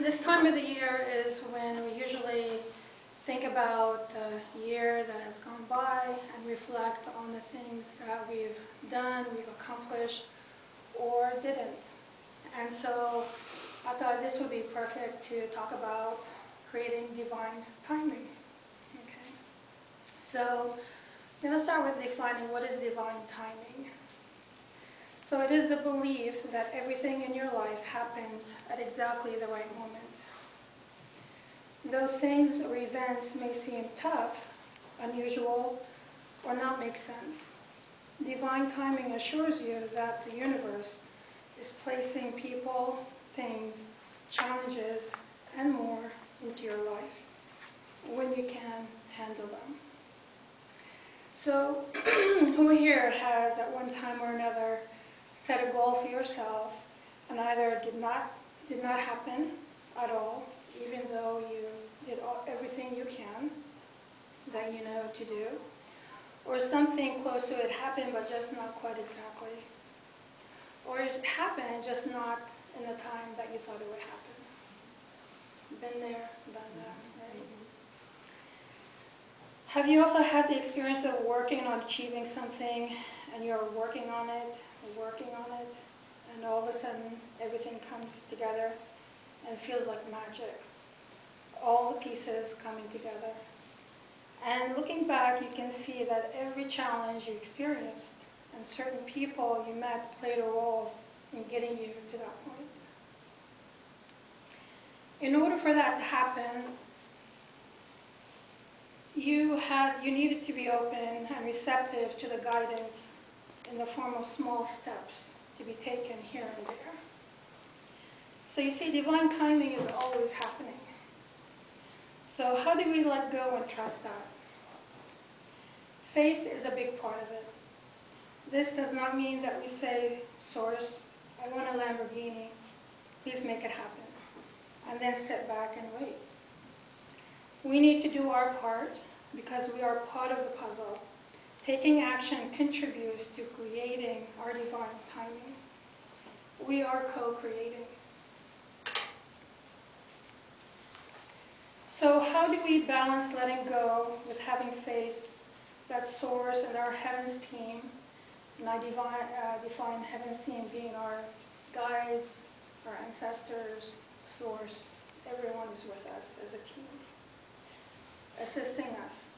This time of the year is when we usually think about the year that has gone by and reflect on the things that we've done, we've accomplished, or didn't. And so I thought this would be perfect to talk about creating divine timing. Okay. So I'm going to start with defining what is divine timing. So it is the belief that everything in your life happens at exactly the right moment. Though things or events may seem tough, unusual, or not make sense, divine timing assures you that the universe is placing people, things, challenges, and more into your life when you can handle them. So who here has at one time or another set a goal for yourself and either did not happen at all, even though you did everything you can that you know to do, or something close to it happened but just not quite exactly, or it happened just not in the time that you thought it would happen. Been there, done that, right? Have you also had the experience of working on achieving something and you're working on it, and all of a sudden everything comes together and feels like magic? All the pieces coming together. And looking back, you can see that every challenge you experienced and certain people you met played a role in getting you to that point. In order for that to happen, you needed to be open and receptive to the guidance in the form of small steps to be taken here and there. So you see, divine timing is always happening. So how do we let go and trust that? Faith is a big part of it. This does not mean that we say, Source, I want a Lamborghini, please make it happen, and then sit back and wait. We need to do our part because we are part of the puzzle. Taking action contributes to creating our divine timing. We are co-creating. So how do we balance letting go with having faith that Source and our Heavens team, and I define Heavens team being our guides, our ancestors, Source, everyone is with us as a team, assisting us.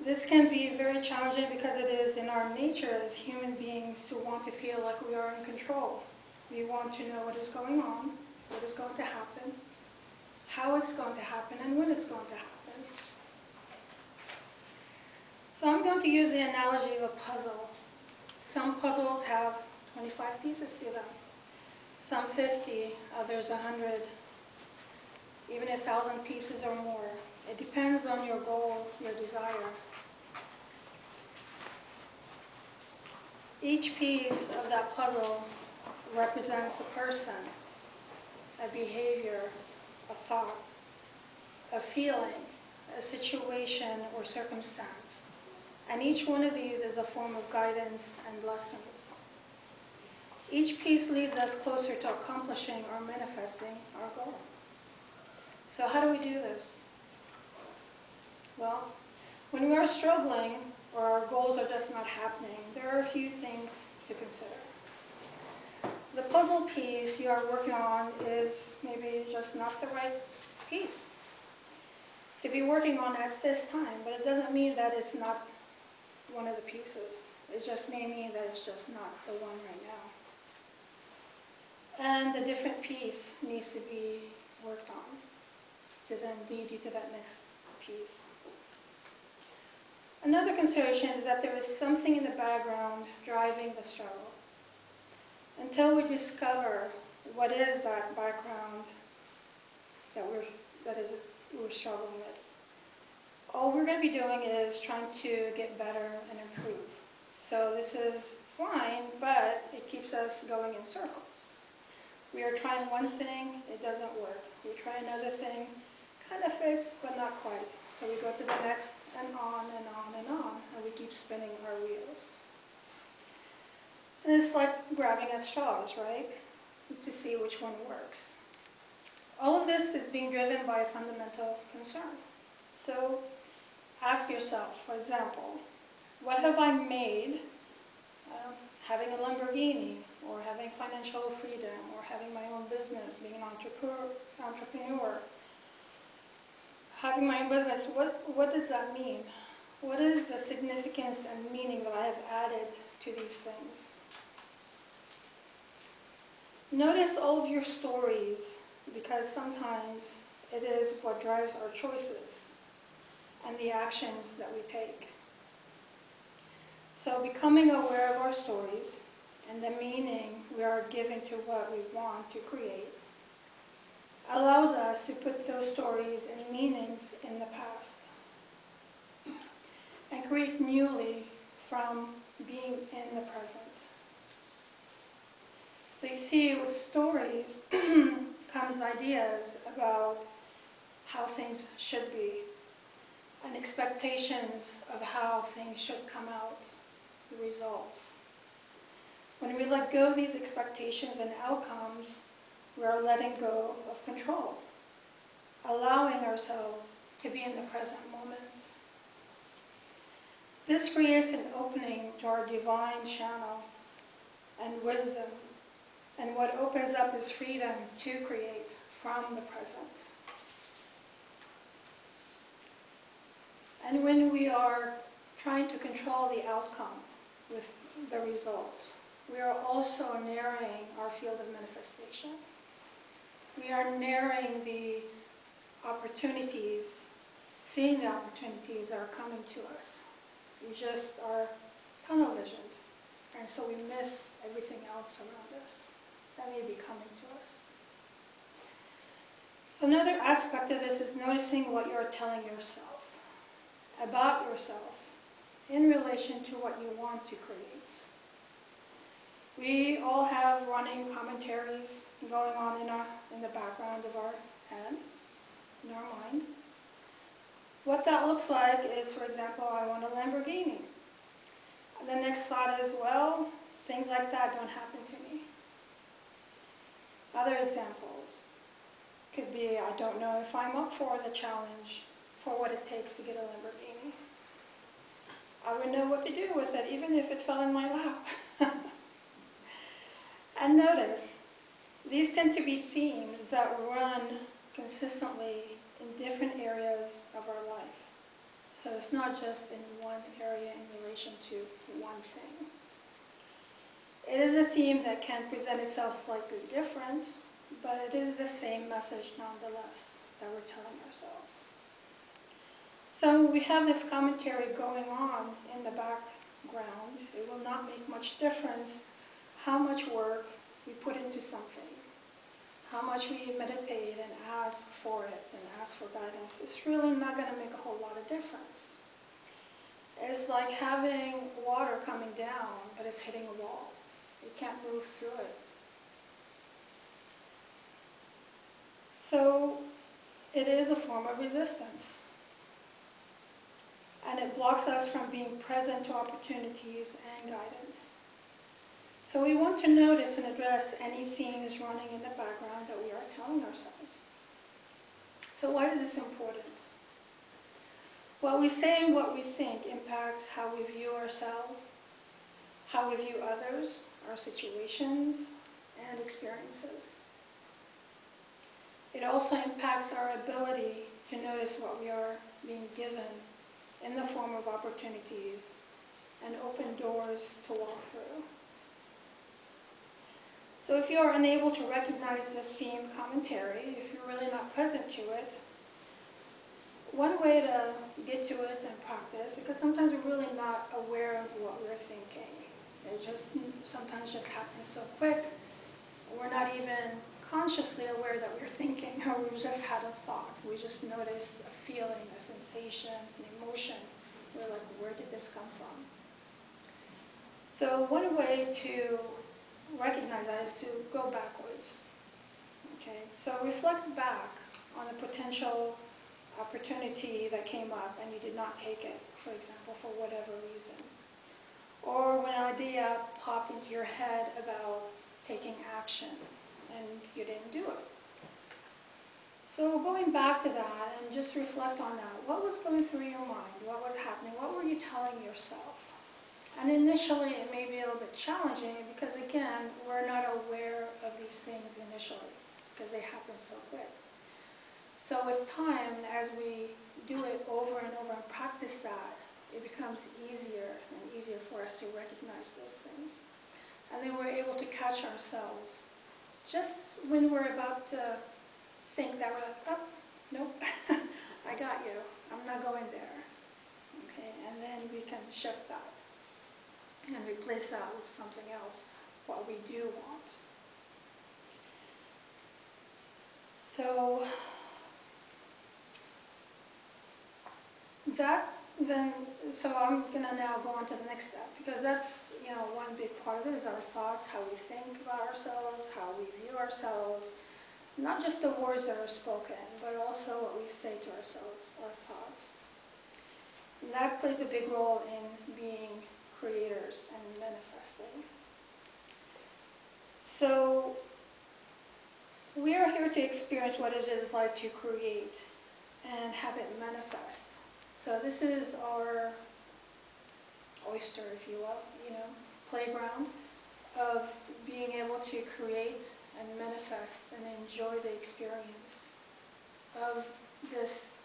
This can be very challenging because it is in our nature as human beings to want to feel like we are in control. We want to know what is going on, what is going to happen, how it's going to happen, and when it's going to happen. So I'm going to use the analogy of a puzzle. Some puzzles have 25 pieces to them, some 50, others 100, even 1,000 pieces or more. It depends on your goal, your desire. Each piece of that puzzle represents a person, a behavior, a thought, a feeling, a situation or circumstance. And each one of these is a form of guidance and lessons. Each piece leads us closer to accomplishing or manifesting our goal. So how do we do this? Well, when we are struggling or our goals are just not happening, there are a few things to consider. The puzzle piece you are working on is maybe just not the right piece to be working on at this time, but it doesn't mean that it's not one of the pieces. It just may mean that it's just not the one right now. And a different piece needs to be worked on to then lead you to that next piece. Another consideration is that there is something in the background driving the struggle. Until we discover what is that background that we're struggling with, all we're going to be doing is trying to get better and improve. So this is fine, but it keeps us going in circles. We are trying one thing, it doesn't work. We try another thing, kind of fits, but not quite. So we go to the next, and on and on and on, and we keep spinning our wheels. And it's like grabbing at straws, right? To see which one works. All of this is being driven by a fundamental concern. So ask yourself, for example, what have I made having a Lamborghini, or having financial freedom, or having my own business, being an entrepreneur? Having my own business, what does that mean? What is the significance and meaning that I have added to these things? Notice all of your stories, because sometimes it is what drives our choices and the actions that we take. So becoming aware of our stories and the meaning we are giving to what we want to create allows us to put those stories and meanings in the past and create newly from being in the present. So you see, with stories comes ideas about how things should be and expectations of how things should come out, the results. When we let go of these expectations and outcomes, we are letting go of control, allowing ourselves to be in the present moment. This creates an opening to our divine channel and wisdom, and what opens up is freedom to create from the present. And when we are trying to control the outcome with the result, we are also narrowing our field of manifestation. We are narrowing the opportunities, seeing the opportunities that are coming to us. We just are tunnel visioned, and so we miss everything else around us that may be coming to us. So another aspect of this is noticing what you're telling yourself about yourself in relation to what you want to create. We all have running commentaries going on in the background of our head, in our mind. What that looks like is, for example, I want a Lamborghini. The next thought is, well, things like that don't happen to me. Other examples could be, I don't know if I'm up for the challenge, for what it takes to get a Lamborghini. I would know what to do with it, even if it fell in my lap. And notice, these tend to be themes that run consistently in different areas of our life. So it's not just in one area in relation to one thing. It is a theme that can present itself slightly different, but it is the same message nonetheless that we're telling ourselves. So we have this commentary going on in the background. It will not make much difference how much work we put into something, how much we meditate and ask for it and ask for guidance. It's really not going to make a whole lot of difference. It's like having water coming down, but it's hitting a wall. You can't move through it. So it is a form of resistance. And it blocks us from being present to opportunities and guidance. So we want to notice and address any themes running in the background that we are telling ourselves. So why is this important? What we say and what we think impacts how we view ourselves, how we view others, our situations, and experiences. It also impacts our ability to notice what we are being given in the form of opportunities and open doors to walk through. So if you are unable to recognize the theme commentary, if you're really not present to it, one way to get to it and practice, because sometimes we're really not aware of what we're thinking. It just sometimes just happens so quick. We're not even consciously aware that we're thinking, or we just had a thought. We just noticed a feeling, a sensation, an emotion. We're like, where did this come from? So one way to recognize that is to go backwards. Okay, so reflect back on a potential opportunity that came up and you did not take it, for example, for whatever reason. Or when an idea popped into your head about taking action and you didn't do it. So going back to that and just reflect on that, what was going through your mind? What was happening? What were you telling yourself? And initially it may be a little bit challenging because again, we're not aware of these things initially because they happen so quick. So with time, as we do it over and over and practice that, it becomes easier and easier for us to recognize those things. And then we're able to catch ourselves just when we're about to think that we're like, oh, nope, I got you. I'm not going there. Okay, and then we can shift that and replace that with something else, what we do want. So that then, so I'm gonna now go on to the next step because that's, you know, one big part of it is our thoughts, how we think about ourselves, how we view ourselves, not just the words that are spoken, but also what we say to ourselves, our thoughts. And that plays a big role in being creators and manifesting. So we are here to experience what it is like to create and have it manifest. So this is our oyster, if you will, you know, playground of being able to create and manifest and enjoy the experience of this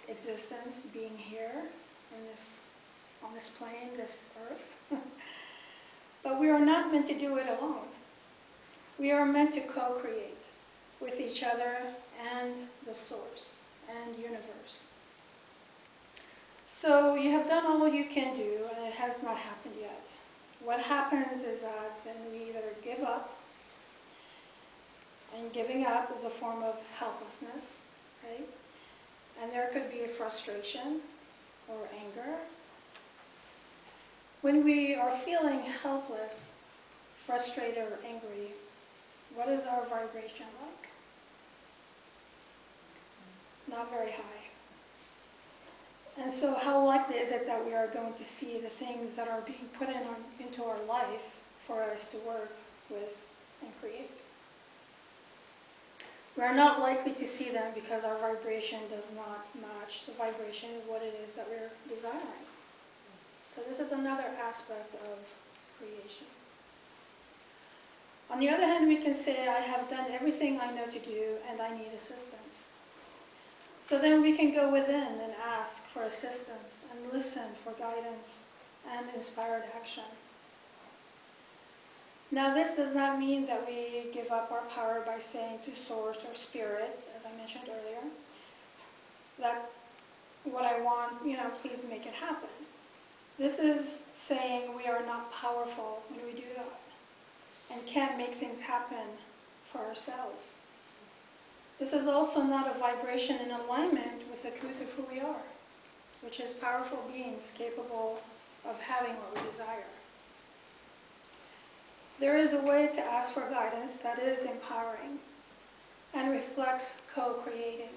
existence, being here in this, on this plane, this earth. But we are not meant to do it alone. We are meant to co-create with each other and the source and universe. So you have done all you can do, and it has not happened yet. What happens is that then we either give up, and giving up is a form of helplessness, right? And there could be a frustration or anger. When we are feeling helpless, frustrated, or angry, what is our vibration like? Not very high. And so how likely is it that we are going to see the things that are being put into our life for us to work with and create? We are not likely to see them because our vibration does not match the vibration of what it is that we're desiring. So this is another aspect of creation. On the other hand, we can say, I have done everything I know to do and I need assistance. So then we can go within and ask for assistance and listen for guidance and inspired action. Now this does not mean that we give up our power by saying to Source or Spirit, as I mentioned earlier, that what I want, you know, please make it happen. This is saying we are not powerful when we do that and can't make things happen for ourselves. This is also not a vibration in alignment with the truth of who we are, which is powerful beings capable of having what we desire. There is a way to ask for guidance that is empowering and reflects co-creating.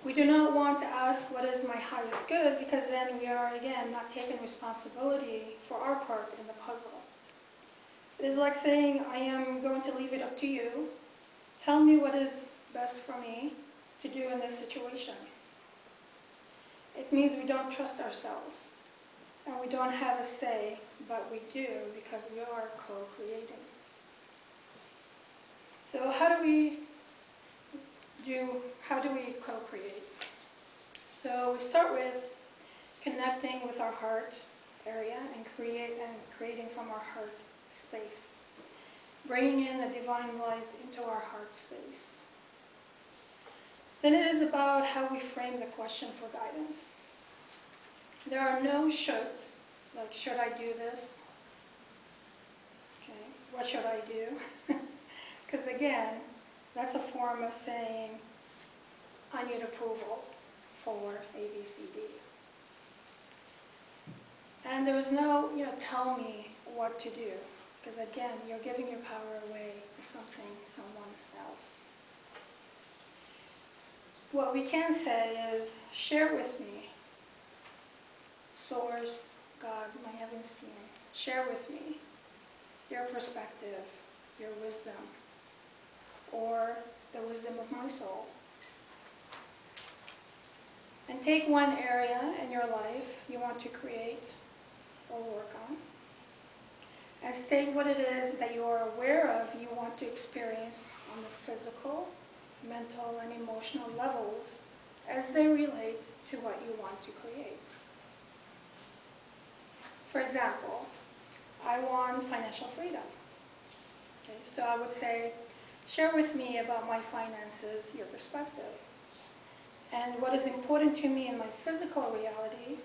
We do not want to ask what is my highest good because then we are, again, not taking responsibility for our part in the puzzle. It is like saying, I am going to leave it up to you. Tell me what is best for me to do in this situation. It means we don't trust ourselves and we don't have a say, but we do because we are co-creating. So how do we co-create? So we start with connecting with our heart area and creating from our heart space. Bringing in the divine light into our heart space. Then it is about how we frame the question for guidance. There are no shoulds, like should I do this? Okay, what should I do? Because again, that's a form of saying, I need approval for A, B, C, D. And there's no, tell me what to do. Because again, you're giving your power away to someone else. What we can say is, share with me, Source, God, my heavens team, share with me your perspective, your wisdom, or the wisdom of my soul. And take one area in your life you want to create or work on, and state what it is that you are aware of you want to experience on the physical, mental, and emotional levels as they relate to what you want to create. For example, I want financial freedom. Okay, so I would say, share with me about my finances, your perspective. And what is important to me in my physical reality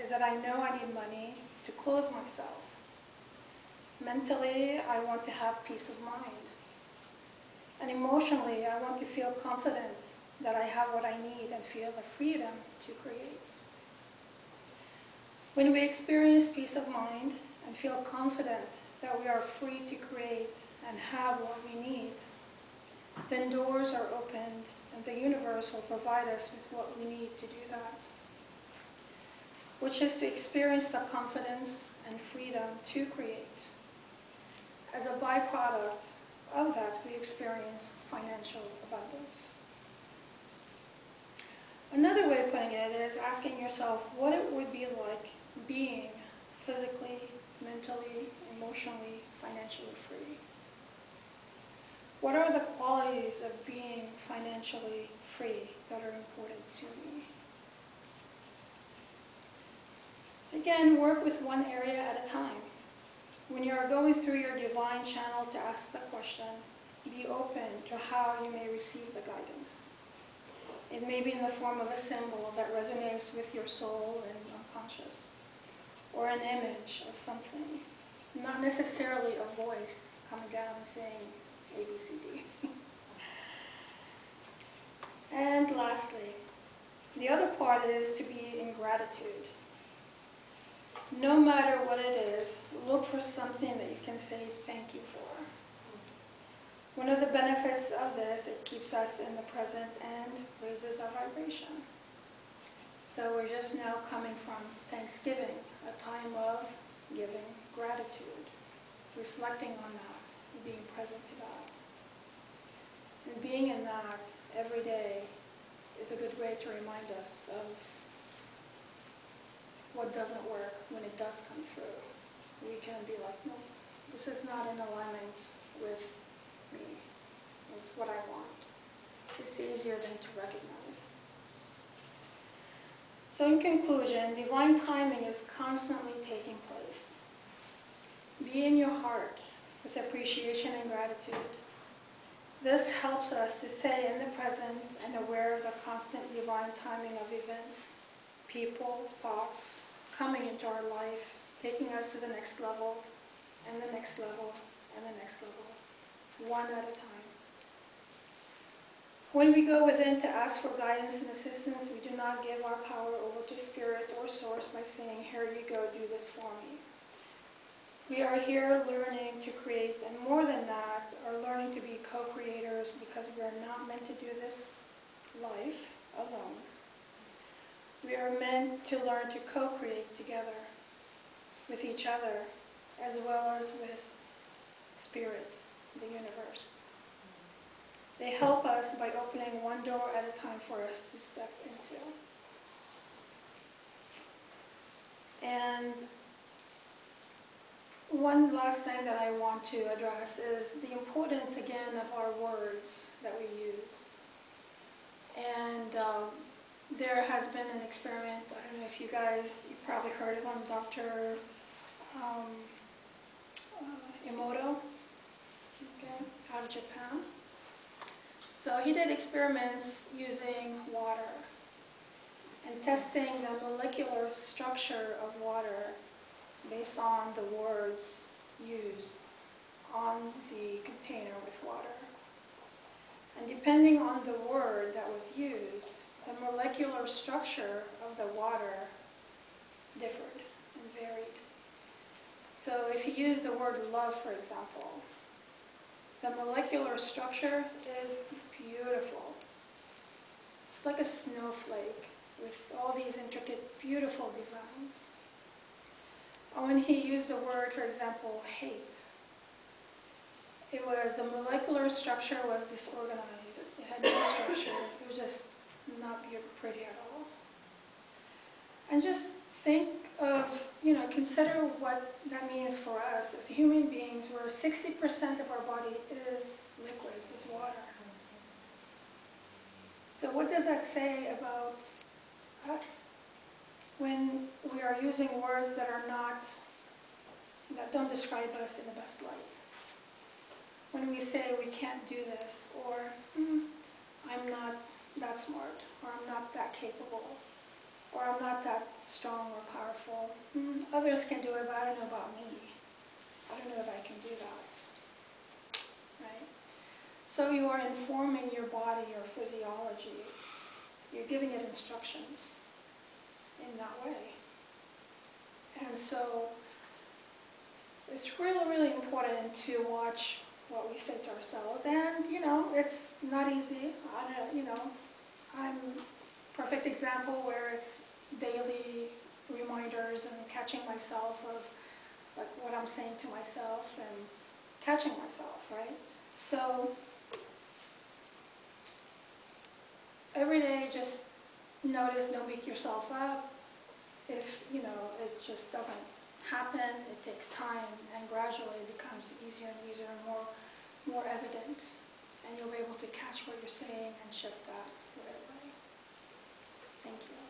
is that I know I need money to clothe myself. Mentally, I want to have peace of mind. And emotionally, I want to feel confident that I have what I need and feel the freedom to create. When we experience peace of mind and feel confident that we are free to create and have what we need, then doors are opened and the universe will provide us with what we need to do that, which is to experience the confidence and freedom to create. As a byproduct of that, we experience financial abundance. Another way of putting it is asking yourself what it would be like being physically, mentally, emotionally, financially free. What are the qualities of being financially free that are important to me? Again, work with one area at a time. When you are going through your divine channel to ask the question, be open to how you may receive the guidance. It may be in the form of a symbol that resonates with your soul and unconscious, or an image of something, not necessarily a voice coming down and saying A, B, C, D. And lastly, the other part is to be in gratitude. No matter what it is, look for something that you can say thank you for. One of the benefits of this, it keeps us in the present and raises our vibration. So we're just now coming from Thanksgiving, a time of giving gratitude, reflecting on that, being present to that. And being in that every day is a good way to remind us of what doesn't work when it does come through. We can be like, no, this is not in alignment with me, with what I want. It's easier than to recognize. So in conclusion, divine timing is constantly taking place. Be in your heart with appreciation and gratitude. This helps us to stay in the present and aware of the constant divine timing of events, people, thoughts, coming into our life, taking us to the next level, and the next level, and the next level, one at a time. When we go within to ask for guidance and assistance, we do not give our power over to Spirit or Source by saying, here you go, do this for me. We are here learning to create, and more than that, are learning to be co-creators because we are not meant to do this life alone. We are meant to learn to co-create together with each other, as well as with Spirit, the universe. They help us by opening one door at a time for us to step into. And one last thing that I want to address is the importance, again, of our words that we use. And there has been an experiment, I don't know if you guys, you've probably heard of him, Dr. Emoto, okay, out of Japan. So he did experiments using water and testing the molecular structure of water based on the words used on the container with water. And depending on the word that was used, the molecular structure of the water differed and varied. So if you use the word love, for example, the molecular structure is beautiful. It's like a snowflake with all these intricate, beautiful designs. And when he used the word, for example, hate, it was, the molecular structure was disorganized. It had no structure. It was just not pretty at all. And just think of, consider what that means for us as human beings, where 60% of our body is liquid, is water. So what does that say about us when we are using words that don't describe us in the best light? When we say we can't do this, or I'm not that smart, or I'm not that capable, or I'm not that strong or powerful. Others can do it, but I don't know about me. I don't know if I can do that. Right? So you are informing your body, your physiology. You're giving it instructions in that way. And so it's really, really important to watch what we say to ourselves. And, it's not easy. I'm a perfect example where it's daily reminders and catching myself of like what I'm saying to myself and catching myself, right? So every day just notice, don't beat yourself up. If, it just doesn't happen, it takes time, and gradually it becomes easier and easier and more evident, and you'll be able to catch what you're saying and shift that right away. Thank you.